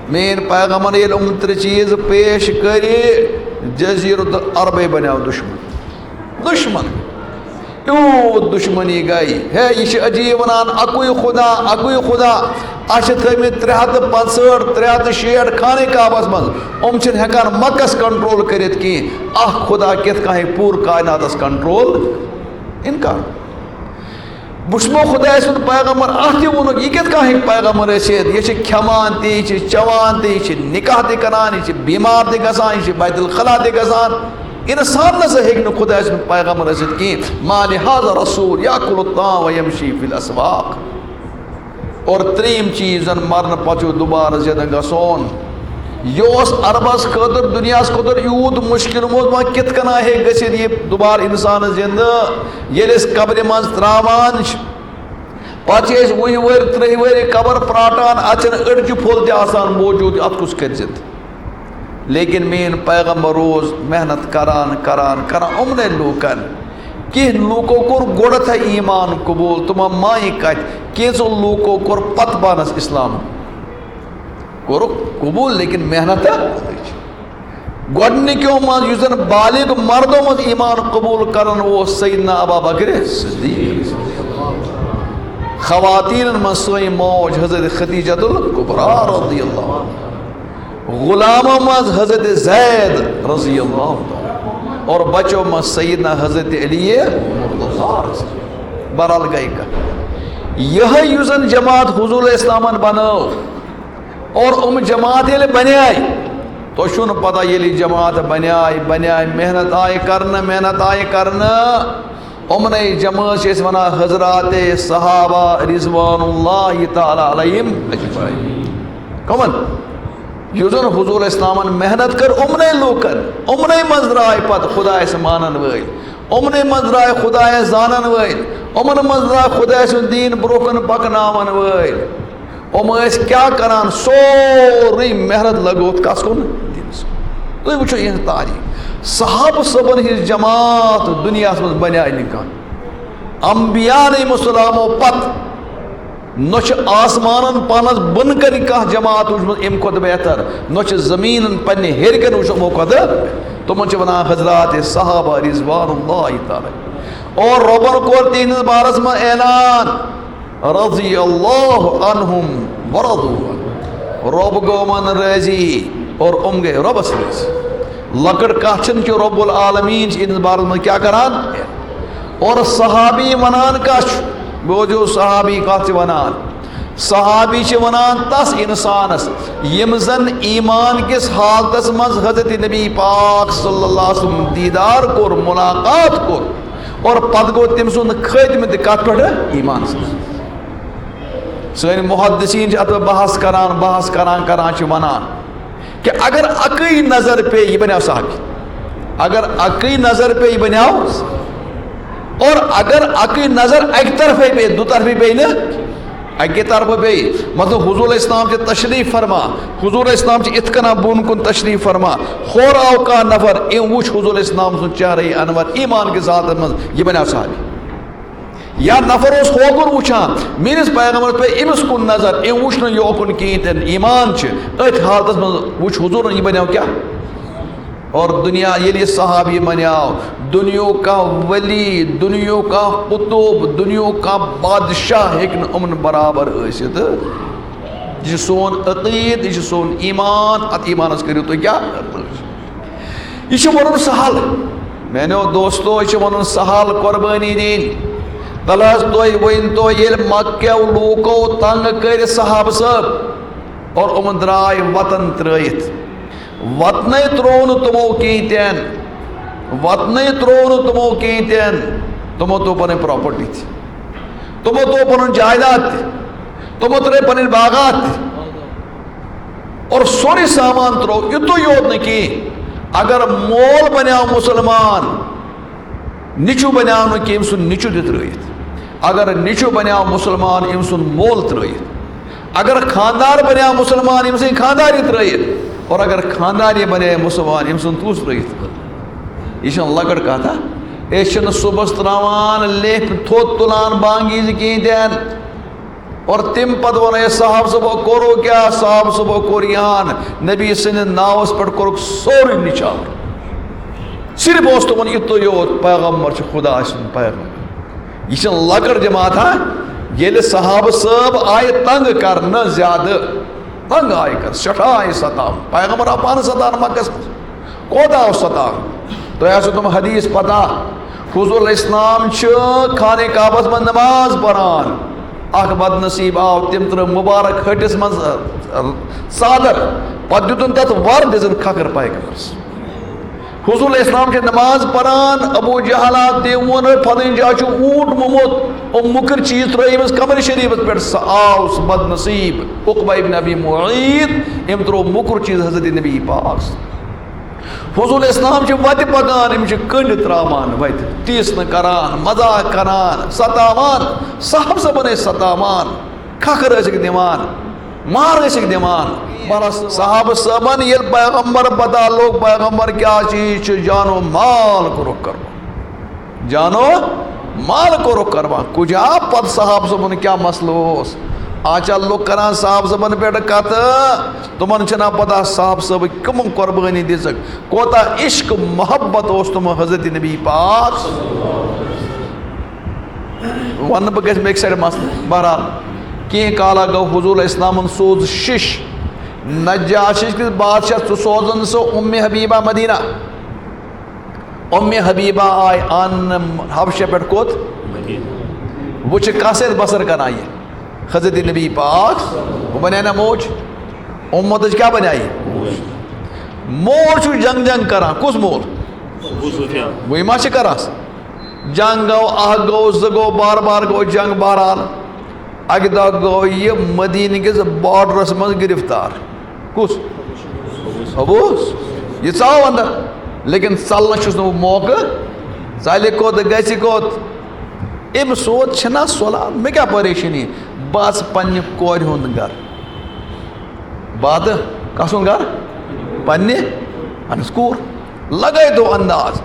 مین پیغمبر یل تر چیز پیش کری جزیرت عرب بنیو دشمن یوت دشمنی گئی ہے یہ عجیب ونان اکوئی خدا اچھ تھمت 365 360 خانہ کعبس من چھن ہیکان مکس کنٹرول کرت کی خدا کت کہیں پور کائناتس کنٹرول انکار بشمو خدا سن پیغمبر تہ ونک یہ کت کہیں پیغمبر ثت یہ کھمان تہ یہ چوان تہ یہ نکاح تہ کران یہ بیمار تہ گژھان یہ بیت الخلا تہ گژھان انسان نسا ہیکہ خدا سن پیغمبر ثت کی ما لہذا رسول یاکل الطعام ویمشی فی الاسواق اور تریم چیز مرن پچو دوبارہ زندہ گسون یہ عربس خاطر دنیاس خاطر یوت مشکل ما کت کنا ہے گسد یہ دوبارہ انسان زندہ یلس قبر مز تراوان پتہ وہی ور 3 ور قبر پراٹان اچھن اڑچہ پھول تہ آسان موجود ات کس کر لیکن مین پیغمبر روز محنت کران امن لوکن کہ لوکو کور گوڑت ہے ایمان قبول تم مائی کت کینچو لوکو کور پت بانس اسلام کور قبول لیکن محنت گۄڈنِکیو منٛز یُس زن بالغ مردو منٛز ایمان قبول کرن اوس سیدنا ابا بکر صدیق خواتین منٛز سٲنۍ موج حضرت خدیجۃ الکبریٰ رضی اللہ عنہ غلاموں منٛز حضرت زید رضی اللہ عنہ اور بچوں میں سیدنا حضرت علی برال گئی کا یہ یوزن جماعت حضور اسلامن بنو اور جماعت یل بنیائی تو شن پتہ یلی جماعت بنیائی محنت آئی کرنا امنے جماعت اس ونا حضرات صحابہ رضوان اللہ تعالی علیہم اجمعین کمن یوزن حضور اسلامن محنت کر امنے لوکن امنے مزرائے پت خدا سے مانن ویل امنے مزرائے خدا زانن ویل امن مزرائے خدا سن دین بروکن پکناون ویل اس کیا کران سوری محنت لگوت کس کن دین سن تو وچھو یہ تاریخ صحابہ صبن ہز جماعت دنیا من بنیائی نکان انبیاء علیہ السلام پت نوچ آسمانن پانس بن کر کھانا جماعت وچمت ام کھت بہتر نوچ زمین پنہ ہر کن وچ امو کھت تمن ونان حضرات صحابہ رضوان اللہ تعالی اور ربن کور تہندس بارس من اعلان رضی اللہ عنہم ورضوا رب گو من راضی اور گئے ربس راضی لکڑ کھن کہ رب العالمین ان بارس من کیا کران اور صحابی ونان کھ بوجو صحابی کت ونان صحابی ونان تس انسانس یم زن ایمان کس حالتس مز حضرت نبی پاک صلی اللہ علیہ وسلم دیدار کور ملاقات کور اور پت گو تم سن خدمت کت پہ ایمان سن محدثین ات بحث کران ونان کہ اگر اکی نظر پہ یہ بنیو صحابی اگر اکی نظر پہ یہ بنیو اور اگر اکی نظر ایک طرف پہ دو طرفی پہ نا اکی طرف پہ مطلب حضور اسلام چھ تشریف فرما حضور اسلام چھ اتکنا بون کن تشریف فرما خور آو کا نفر این وچ حضور اسلام سن چہرے انور ایمان کے ذات من یہ بنا صحابی یا نفر اس خوکن وچھان میرس پیغمبر پہ امس کن نظر این وچ نہ یوکن کینتن ایمان چھ ات حالت من وچ حضور یہ بناو کیا اور دنیا یہ صحابی منیاو دنیا کا ولی دنیا کا قطب دنیا کا بادشاہ ہیکن امن برابر ایسید یہ سون عقید یہ سون ایمان ات ایمانس کریو تو کیا یہ ونن سہل میں نے دوستو یہ ونن سہل قربانی دین تلاش تھی ون تو یل مکہ لوکو تنگ کر صحابہ صاحب اور امن درائے وطن ترائیت وطنے ترون تمو کیتین وطنے ترون تمو کیتین تمو تو پنے پراپرٹی تھی تمو تو پنے جائیداد تھی تمو ترے پنے باغات تھی اور سوری سامان ترو یہ تو یود نے کی اگر مول بنیاو مسلمان نچو بنیاو نے کی امسن نچو دیت رہیت اگر نچو بنیاو مسلمان امسن مول ترہیت اگر خاندار بنیاو مسلمان امسن خاندار دیت رہیت اور اگر خاندانی بنے مسلمان ام سن توس رہیت یہ لکڑ کتا یہ صبح تراوان لیپ تھوت تلان بانگیز کی دین اور تم پتہ ون صاحب صبح کورو کیا صاحب صبح کوریان نبی سند ناوس پہ کورک سوری نچاور صرف اس تمن یتو یوت پیغمبر چھ خدا سن پیغمبر یہ لکڑ جماعت ہاں یل صحابہ صاحب آئے تنگ کرنا زیادہ تنگ آئے کر سٹھا آئے ستان پیغمبر اپان ستان مکس کوتا آو ستان تو ایسا تم حدیث پتا حضور الاسلام چھ خانے کعبس من نماز پران اخ بد نصیب آو تم تر مبارک ہٹس من صادر پت دیتن تت ور دزن کھکر پیغمبرس حضور الاسلام کے نماز پران ابو جہلات دیون پھن جا چھ اونٹ ممت او مکر چیز ترایمس قمر شریف پہ آو بد نصیب عقبہ ابن ابی معیط ام ترو مکر چیز حضرت نبی پاک حضور الاسلام چھ وت پکان ام چھ کنڈ ترامان وت تیس نہ کران مذاق کران ستاوان صاحب صبن ستاوان کھکر ٲسِکھ دِوان مار ٲسِکھ دِوان صحابہ صبن یل پیغمبر پتہ لوگ پیغمبر کیا چیز چھ جانو مال کو رخ کروا جانو مال کو رخ کروا کجا پت صحابہ صبن کیا مسئلہ اوس آچا لوگ کران صاحب صبن پہ کت تمن چھنا پتہ صاحب صب کم قربانی دزک کوتا عشق محبت اس تم حضرت نبی پاک ون بہ گھس بیک سائڈ مسئلہ بہرحال کی کالا گو حضور اسلام سوز شش نجاشی کس بادشاہ سوزن سو ام حبیبہ مدینہ ام حبیبہ آئی آن حبشہ پہ کوت وہ چھ کاسر بسر کرنا یہ حضرت نبی پاک وہ بنے نا موج امت کیا بنائی مول چھو جنگ جنگ کرا کس مول وہی ما چھ کراس جنگ گو آہ گو زگو بار بار گو جنگ بہرحال اگہ دہ گو یہ مدینہ کس بارڈرس من گرفتار کس ابوس یہ ژاو اندر لیکن ژلنس چھس نہ موقع ژلہ کوت گژھِ کوت ام سوت چھنا سولان مے کیا پریشانی بس پنہ کور ہند گر باد کسن گر پنہ انس کور لگے دو انداز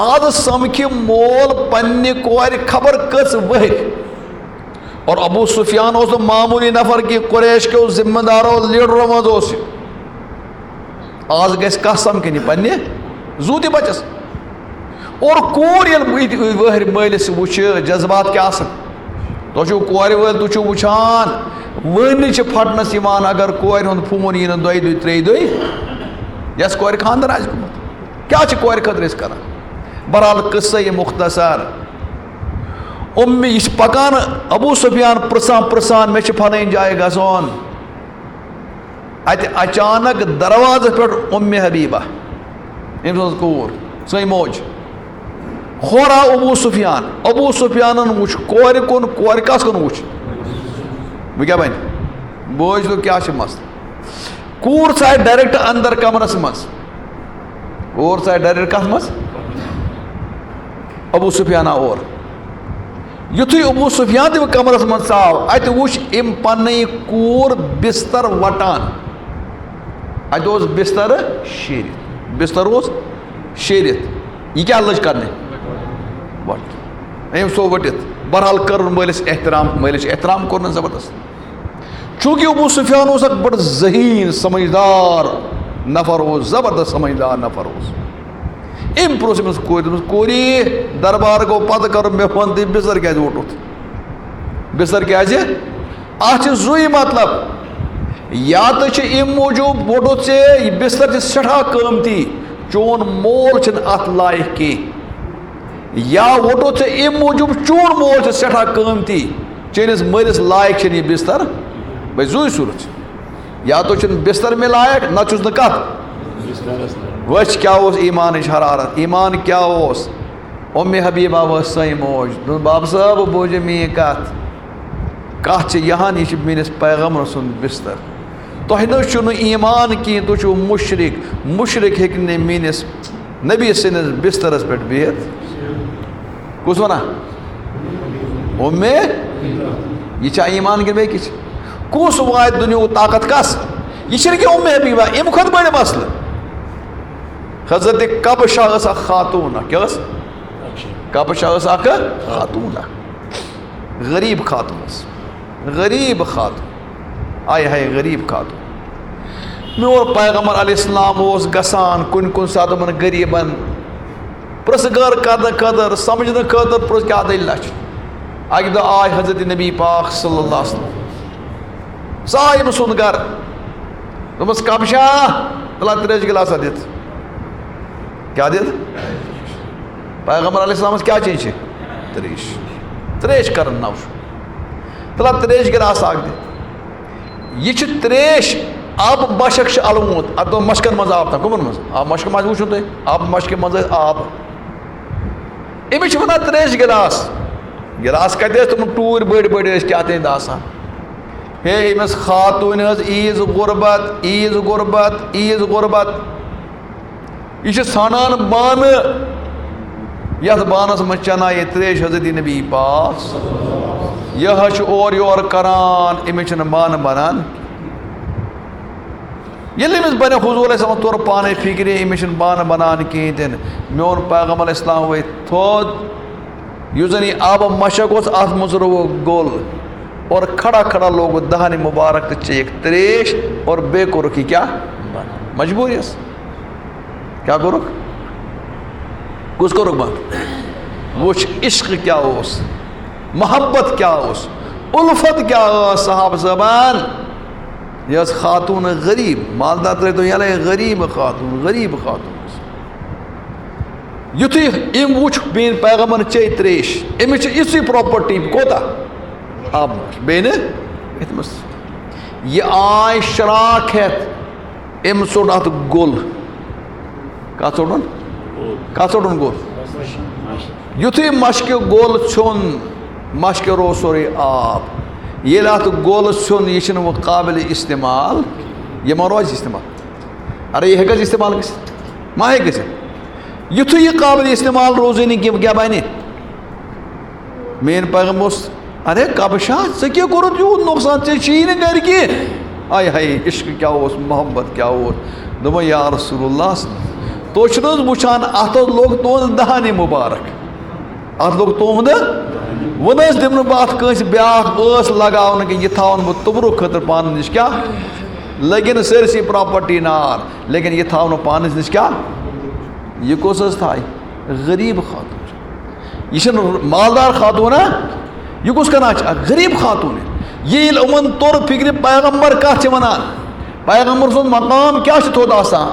آز سمکھ مول پنہ کور خبر کس ؤہر اور ابو سفیان اس معمولی نفر کی قریش کے ذمہ داروں لیڈروں مز اس آز گھس کس سمکھنی پنہ زو تہ بچس اور کور یل ؤہر مالس وچ جذبات کیا آسن تو چھو کور ول تو چھو وچھان ون چھ پھٹنس یوان اگر کور ہند فون یہ دۄیہِ دُہۍ ترٛیٚیہِ دُہۍ یس کور خاندر آسہِ گوٚمُت کیا چھ کور خٲطرٕ أسۍ کران بہرحال قصہ یہ مختصر ام یہ پکان ابو سفیان پرسان پرسان مے چھ پھلٲنۍ جایہِ گژھُن اتہ اچانک دروازٕ پٮ۪ٹھ ام حبیبہ أمۍ سٕنٛز کوٗر سٲنۍ موج ہور آو ابو سفیانن وچھ کور کن کور کس کن وچھ وہ کیا بن بوجھ تو کیا مسئلہ کور ژاے ڈائریکٹ اندر کمرس مز اور ژاے ڈائریکٹ کس مز ابو سفیان اور یتھُے ابو سفیان تہ کمرس مز ژاو اتہ وچھ ام پنٕنۍ کور بستر وٹان اتہ اوس بستر شیرتھ بستر اوس شیرتھ یہ کیا لج کرنے وٹ ام سو وٹت بہرحال کر مالس احترام کور زبردست چونکہ ابو سفیان اس اک بڑ ذہین سمجھدار نفر اس زبردست سمجھدار نفر اس ام پروس امس کوری دربار گو پتہ کر مے ون تہ بستر کیازِ وٹُتھ بستر کیازِ اتھ چھ زُے مطلب یا تو چھ ام موجوب وٹُتھ ژےٚ یہ بستر چھ سٹھاہ قۭمتی چون مول چھنہٕ اتھ لایق کینٛہہ یا وٹُتھ ژےٚ ام موجوب چون مول چھ سٹھاہ قۭمتی چٲنِس مٲلِس لایق چھنہٕ یہ بستر بھائی زُے صورت یا تو چھنہٕ بستر مے لایق نہ چھُس نہٕ کتھ وچھ کیا اوس ایمانٕچ حرارت ایمان کیا اوس ام حبیبہ ؤژھ سٲنۍ موج دوٚپُن باب صٲب بوٗزِو میٛٲنۍ کتھ چھِ یہان یہِ چھِ میٲنِس پیغمبر سُنٛد بستر تۄہہِ نہ چھُنہٕ ایمان کینٛہہ تُہۍ چھِو مُشرِک ہیٚکہِ نہٕ میٲنِس نبی سٕنٛدِس بسترس پٮ۪ٹھ بِہِتھ کُس ونان ام یہ چھا ایمان کِنہٕ بیٚیہِ کِس کُس واتہِ دُنیہُک طاقت کس یہ چھنہٕ کینٛہہ ام حبیبہ امہِ کھۄتہٕ بٔڑ مسلہٕ حضرت کبشہ ٲس اکھ خاتوٗن کیٛاہ ٲس کبشہ ٲس اکھ خاتوٗن غریٖب خاتوٗن ٲس غریب خاتون آئے ہائے غریب خاتون میون پیغمبر علیہ السلام اوس گژھان کن ساتہٕ یِمن غریٖبن پرٛژھ گر کرنہٕ خٲطرٕ سمجھنہٕ خٲطرٕ پرٛژھ کیٛاہ دٔلیٖلہ چھِ اکہِ دۄہ آے حضرت نبی پاک صلی اللہ علیہ وسلم سُہ آے أمۍ سُنٛد گرٕ دوٚپمَس کبشا تُلا ترٛیش گِلاسا دِتھ کیٛاہ دِتھ پیغمبر علیہ السلامس کیٛاہ چیٖز چھِ ترٛیش کرناو تُلا ترٛیش گِلاس اکھ دِ یہِ چھِ ترٛیش آبہٕ مشک چھِ الوُنٛد اتھ دوٚپ مشکن منٛز آب تام کٕمن منٛز آب مشکہِ منٛز وٕچھِو تُہۍ آبہٕ مشکہِ منٛز ٲسۍ آب أمِس چھِ وَنان ترٛیش گِلاس گِلاس کتہِ ٲسۍ تِمن ٹوٗرۍ بٔڑۍ بٔڑۍ ٲسۍ کیٛاہ تِہنٛدۍ آسان ہے أمِس خاتوٗنہِ حظ عیٖز غُربت عیٖز غُربت عیٖز غُربت یہِ چھِ ژھانڈان بانہٕ یتھ بانس منٛز چنایہِ یہِ ترٛیش حضرت نبی پاک یہِ حظ چھُ اورٕ یورٕ کران أمِس چھِنہٕ بانہٕ بنان ییٚلہِ أمِس بنہِ حضوٗر علیہ السلام توٚر پانے فِکرِ أمِس چھِنہٕ بانہٕ بنان کِہیٖنۍ تہِ نہٕ میون پیغمبر علیہ السلام ؤتھۍ تھوٚد یُس زن یہِ آبہٕ مشک اوس اتھ منٛز رووُکھ گوٚل اور کھڑا کھڑا لوگُت دہنہِ مُبارک تہٕ چیٚیِکھ ترٛیش اور بیٚیہِ کوٚرُکھ یہِ کیٛاہ مجبوٗری ٲس کیٛاہ کوٚرُکھ کُس کوٚرُکھ بنٛد وٕچھ عشق کیٛاہ اوس محبت کیٛاہ اوس اُلفت کیٛاہ ٲس صحابہٕ صٲبن یہِ ٲس خاتوٗن غریٖب مالدار ترٲیتو یَلے غریٖب خاتوٗن ٲس یُتھُے أمۍ وٕچھ میٛٲنۍ پیغمبرن چیٚیہِ ترٛیش أمِس چھِ یِژٕے پراپرٹی کوتاہ آبہٕ بیٚیہِ نہٕ یتھ منٛز یہِ آے شراکھ ہٮ۪تھ أمۍ ژوٚٹ اتھ گوٚل کتھ ژوٚٹُن گوٚل یُتھُے مشکہِ گوٚل ژھیوٚن مشکہِ روو سورُے آب ییٚلہِ اتھ گوٚل ژھیوٚن یہِ چھُنہٕ وۄنۍ قابلِ استعمال یہِ ما روزِ استعمال ارے یہِ ہٮ۪کہِ حظ استعمال گٔژھِتھ ما ہٮ۪کہِ گٔژھِتھ یُتھُے یہِ قابلِ استعمال روزٕے نہٕ کینٛہہ کیٛاہ بنہِ میٛٲنۍ پیغمبر اوس ارے کبشا ژےٚ کیٛاہ کوٚرُتھ یوٗت نۄقصان ژےٚ چھِی نہٕ گرِ کینٛہہ آے ہاے عشق کیٛاہ اوس محبت کیٛاہ اوس دوٚپُن یا رسول اللہ تُہۍ چھِو نہٕ حظ وٕچھان اتھ حظ لوٚگ تُہُنٛد دہنہِ مُبارک اتھ لوٚگ تُہُنٛد وۄنۍ حظ دِمہٕ نہٕ بہٕ اتھ کٲنٛسہِ بیٛاکھ ٲس لگاونہٕ کینٛہہ یہِ تھاوَن بہٕ توٚبرُک خٲطرٕ پانہٕ نِش کیٛاہ لٔگِن نہٕ سٲرسٕے پراپرٹی نار لیکن یہِ تھاونہٕ پانس نِش کیٛاہ یہِ کُس حظ تھایہِ غریٖب خاتوٗن یہِ چھِنہٕ مالدار خاتوٗن ہا یہِ کُس کران چھِ اکھ غریٖب خاتوٗن ییٚلہِ یِمن توٚر فِکرِ پیغمبر کتھ چھِ ونان پیغمبر سُنٛد مقام کیٛاہ چھُ تھوٚد آسان